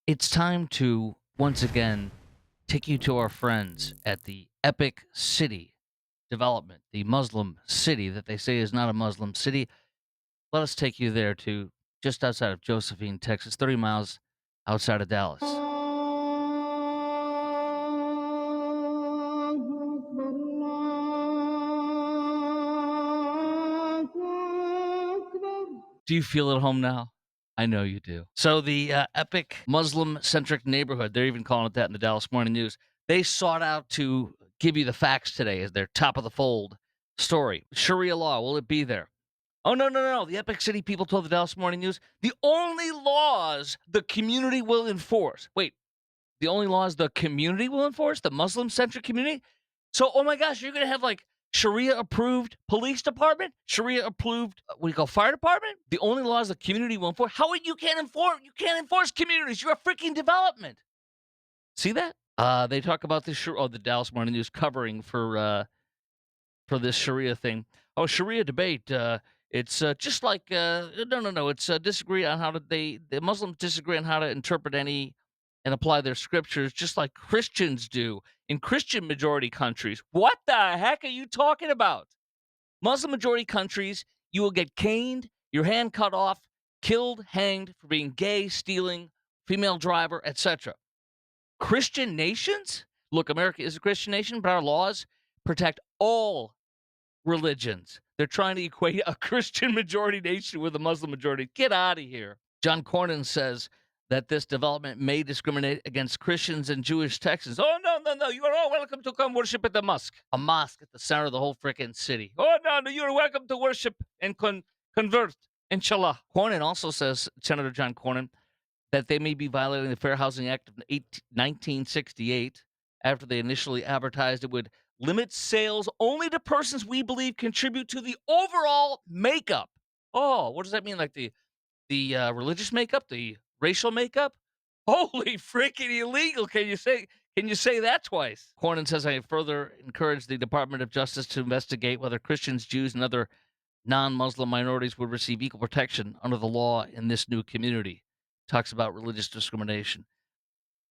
It's time to once again take you to our friends at the Epic City development, the Muslim city that they say is not a Muslim city. Let us take you there to just outside of Josephine, Texas, 30 miles outside of Dallas. Do you feel at home now? I know you do. So the epic Muslim-centric neighborhood, they're even calling it that in the Dallas Morning News, they sought out to give you the facts today as their top of the fold story. Sharia law, will it be there? Oh, no, no, no. The Epic City people told the Dallas Morning News the only laws the community will enforce. Wait, the only laws the community will enforce? The Muslim-centric community? So, oh my gosh, you're going to have like Sharia-approved police department? Sharia-approved, what do you call, fire department? The only laws the community will enforce? How you can't enforce? You can't enforce communities. You're a freaking development. See that? They talk about this. The Dallas Morning News covering for this Sharia thing. Oh, Sharia debate. It's just like no. It's disagree on how to the Muslims disagree on how to interpret any and apply their scriptures, just like Christians do in Christian majority countries. What the heck are you talking about? Muslim majority countries, you will get caned, your hand cut off, killed, hanged for being gay, stealing, female driver, etc. Christian nations? Look, America is a Christian nation, but our laws protect all religions. They're trying to equate a Christian majority nation with a Muslim majority. Get out of here. John Cornyn says that this development may discriminate against Christians and Jewish Texans. Oh, no, no, no. You are all welcome to come worship at the mosque. A mosque at the center of the whole freaking city. Oh, no, no. You're welcome to worship and convert, inshallah. Cornyn also says, Senator John Cornyn, that they may be violating the Fair Housing Act of 1968 after they initially advertised it would limit sales only to persons we believe contribute to the overall makeup. Oh, what does that mean? Like the religious makeup, the racial makeup? Holy freaking illegal! Can you say that twice? Cornyn says I further encourage the Department of Justice to investigate whether Christians, Jews, and other non-Muslim minorities would receive equal protection under the law in this new community. Talks about religious discrimination.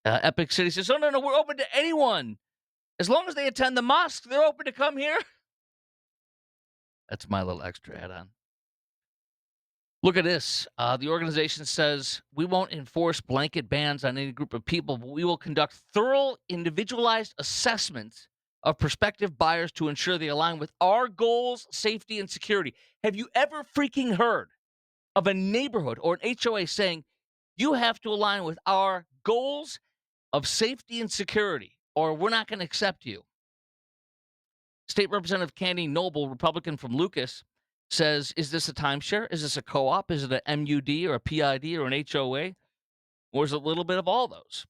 Epic City says, "Oh no, we're open to anyone as long as they attend the mosque. They're open to come here." That's my little extra add-on. Look at this. The organization says we won't enforce blanket bans on any group of people, but we will conduct thorough, individualized assessments of prospective buyers to ensure they align with our goals, safety, and security. Have you ever freaking heard of a neighborhood or an HOA saying you have to align with our goals of safety and security, or we're not going to accept you? State Representative Candy Noble, Republican from Lucas, says, is this a timeshare? Is this a co-op? Is it an MUD or a PID or an HOA? Or is it a little bit of all those?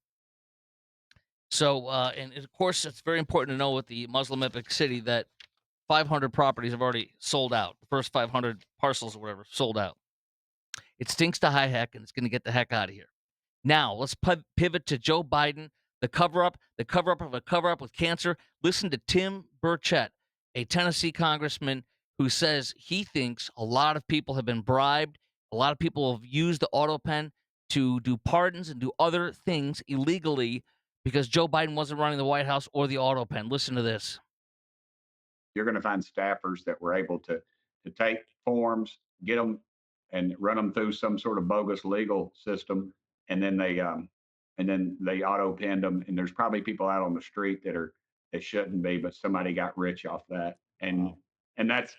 So, and of course, it's very important to know with the Muslim Epic City that 500 properties have already sold out. The first 500 parcels or whatever sold out. It stinks to high heck, and it's going to get the heck out of here. Now, let's pivot to Joe Biden, the cover-up of a cover-up with cancer. Listen to Tim Burchett, a Tennessee congressman who says he thinks a lot of people have been bribed. A lot of people have used the auto pen to do pardons and do other things illegally because Joe Biden wasn't running the White House or the auto pen. Listen to this. You're going to find staffers that were able to take forms, get them, and run them through some sort of bogus legal system, and then they auto pinned them. And there's probably people out on the street that shouldn't be, but somebody got rich off that. And wow. and that's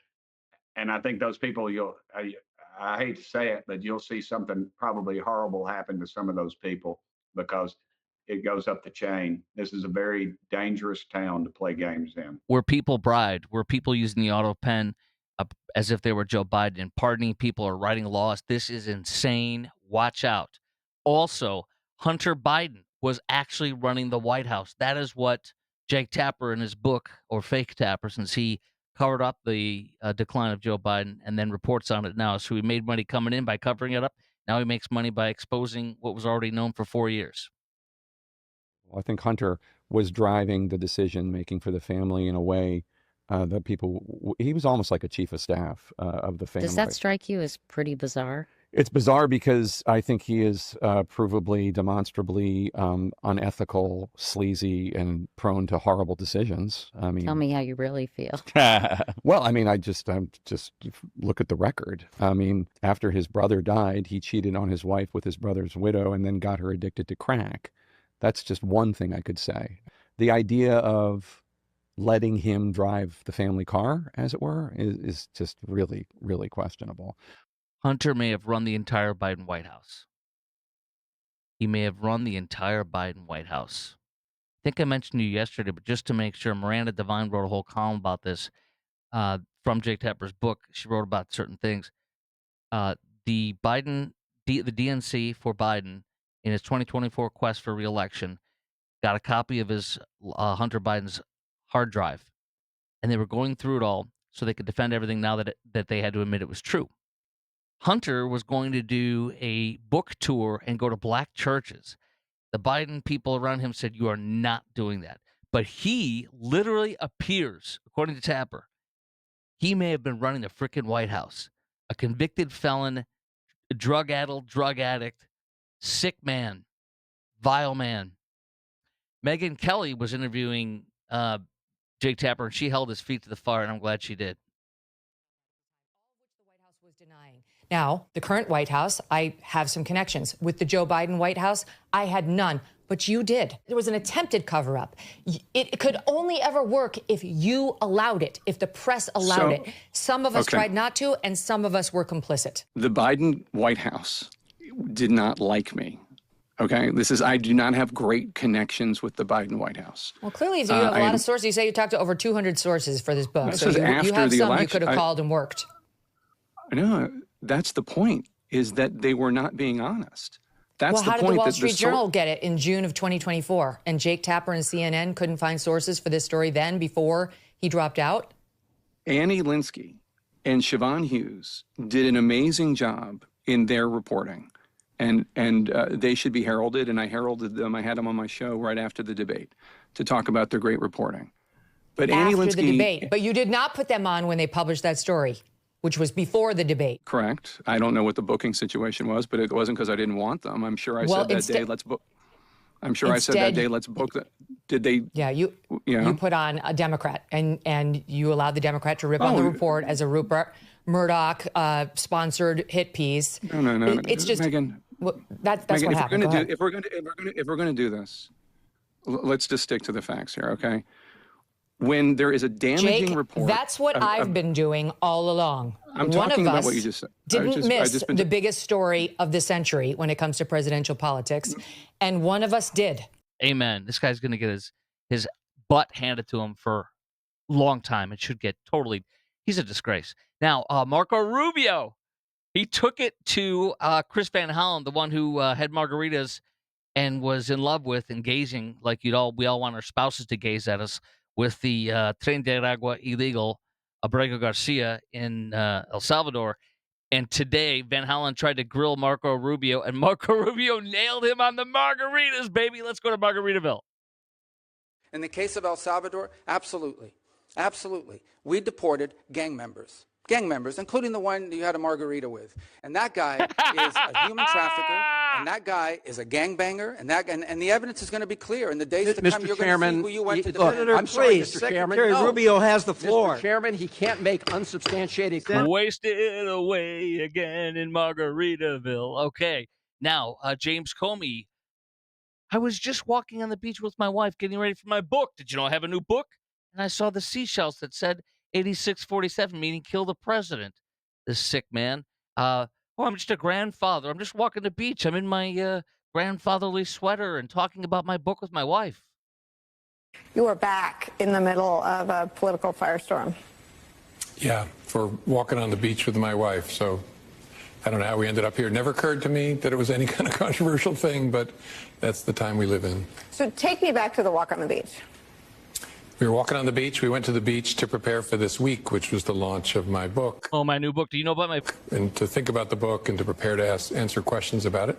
and I think those people I hate to say it, but you'll see something probably horrible happen to some of those people because it goes up the chain. This is a very dangerous town to play games in. Were people bribed? Were people using the auto pen as if they were Joe Biden and pardoning people or writing laws? This is insane. Watch out. Also, Hunter Biden was actually running the White House. That is what Jake Tapper in his book, or Fake Tapper, since he covered up the decline of Joe Biden and then reports on it now. So he made money coming in by covering it up. Now he makes money by exposing what was already known for 4 years. I think Hunter was driving the decision making for the family in a way that people, he was almost like a chief of staff of the family. Does that strike you as pretty bizarre? It's bizarre because I think he is provably, demonstrably unethical, sleazy, and prone to horrible decisions. I mean, Tell me how you really feel. well, I mean, I'm just look at the record. I mean, after his brother died, he cheated on his wife with his brother's widow and then got her addicted to crack. That's just one thing I could say. The idea of letting him drive the family car, as it were, is just really, really questionable. Hunter may have run the entire Biden White House. He may have run the entire Biden White House. I think I mentioned to you yesterday, but just to make sure, Miranda Devine wrote a whole column about this from Jake Tapper's book. She wrote about certain things. The DNC for Biden in his 2024 quest for re-election got a copy of his Hunter Biden's hard drive, and they were going through it all so they could defend everything now that they had to admit it was true. Hunter was going to do a book tour and go to black churches. The Biden people around him said, you are not doing that. But he literally appears, according to Tapper, he may have been running the frickin' White House. A convicted felon, drug-addled, drug addict, sick man, vile man. Megyn Kelly was interviewing Jake Tapper, and she held his feet to the fire, and I'm glad she did. Denying. Now, the current White House, I have some connections. With the Joe Biden White House, I had none, but you did. There was an attempted cover-up. It could only ever work if you allowed it, if the press allowed it. Some of us tried not to, and some of us were complicit. The Biden White House did not like me. Okay, I do not have great connections with the Biden White House. Well, clearly, you have a lot of sources. You say you talked to over 200 sources for this book. So you have some you could have called and worked. No, that's the point, is that they were not being honest. That's the point. Well, how did the Wall Street Journal get it in June of 2024? And Jake Tapper and CNN couldn't find sources for this story then before he dropped out? Annie Linsky and Siobhan Hughes did an amazing job in their reporting. And they should be heralded, and I heralded them. I had them on my show right after the debate to talk about their great reporting. But Annie Linsky... After the debate. But you did not put them on when they published that story, which was before the debate. Correct. I don't know what the booking situation was, but it wasn't because I didn't want them. I'm sure I said that day, let's book. I'm sure I said that day, let's book that. Did they? Yeah, you put on a Democrat, and you allowed the Democrat to rip on the report as a Rupert Murdoch sponsored hit piece. No. It's just Megyn. Well, that's Megyn, what happened. If we're going to do this, let's just stick to the facts here, okay? When there is a damaging report... That's what I've been doing all along. I'm talking about what you just said. Didn't miss the biggest story of the century when it comes to presidential politics, and one of us did. Amen. This guy's going to get his butt handed to him for a long time. It should get totally... He's a disgrace. Now, Marco Rubio, he took it to Chris Van Hollen, the one who had margaritas and was in love with and gazing like we all want our spouses to gaze at us, with the Tren de Aragua illegal, Abrego Garcia in El Salvador. And today, Van Hollen tried to grill Marco Rubio, and Marco Rubio nailed him on the margaritas, baby. Let's go to Margaritaville. In the case of El Salvador, absolutely. Absolutely. We deported gang members, including the one you had a margarita with. And that guy is a human trafficker, and that guy is a gangbanger, and the evidence is going to be clear. In the days to come, you're going to see who you went to defend. Senator, I'm sorry, please, Mr. Secretary Rubio has the floor. Mr. Chairman, he can't make unsubstantiated claims. Wasted away again in Margaritaville. Okay. Now, James Comey. I was just walking on the beach with my wife getting ready for my book. Did you know I have a new book? And I saw the seashells that said 8647, meaning kill the president. This sick man. I'm just a grandfather. I'm just walking the beach. I'm in my grandfatherly sweater and talking about my book with my wife. You are back in the middle of a political firestorm. Yeah, for walking on the beach with my wife. So I don't know how we ended up here. It never occurred to me that it was any kind of controversial thing, but that's the time we live in. So take me back to the walk on the beach. We were walking on the beach. We went to the beach to prepare for this week, which was the launch of my book. Oh, my new book. Do you know about my... And to think about the book and to prepare to answer questions about it.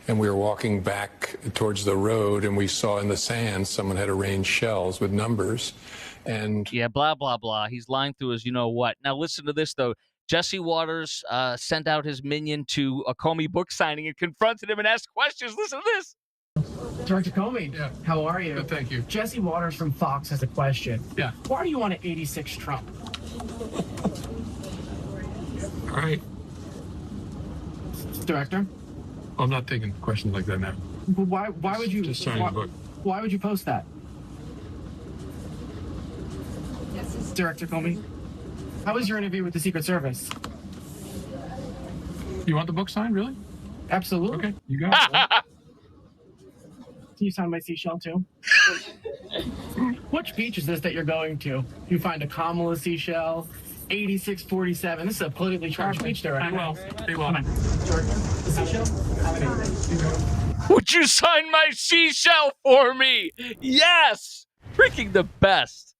And we were walking back towards the road, and we saw in the sand someone had arranged shells with numbers. And Yeah, blah, blah, blah. He's lying through his you-know-what. Now, listen to this, though. Jesse Waters sent out his minion to a Comey book signing and confronted him and asked questions. Listen to this. Director Comey, Yeah. how are you? Good, thank you. Jesse Waters from Fox has a question. Yeah. Why do you want to 86 Trump? All right. Director? I'm not taking questions like that now. Why would you Just signing the book. Why would you post that? Director Comey, how was your interview with the Secret Service? You want the book signed, really? Absolutely. Okay, you got it. Can you sign my seashell too? Which beach is this that you're going to? You find a Kamala seashell, 8647. This is a politically charged beach there, right? Well, they will. Come on. Director, the seashell? Would you sign my seashell for me? Yes! Freaking the best.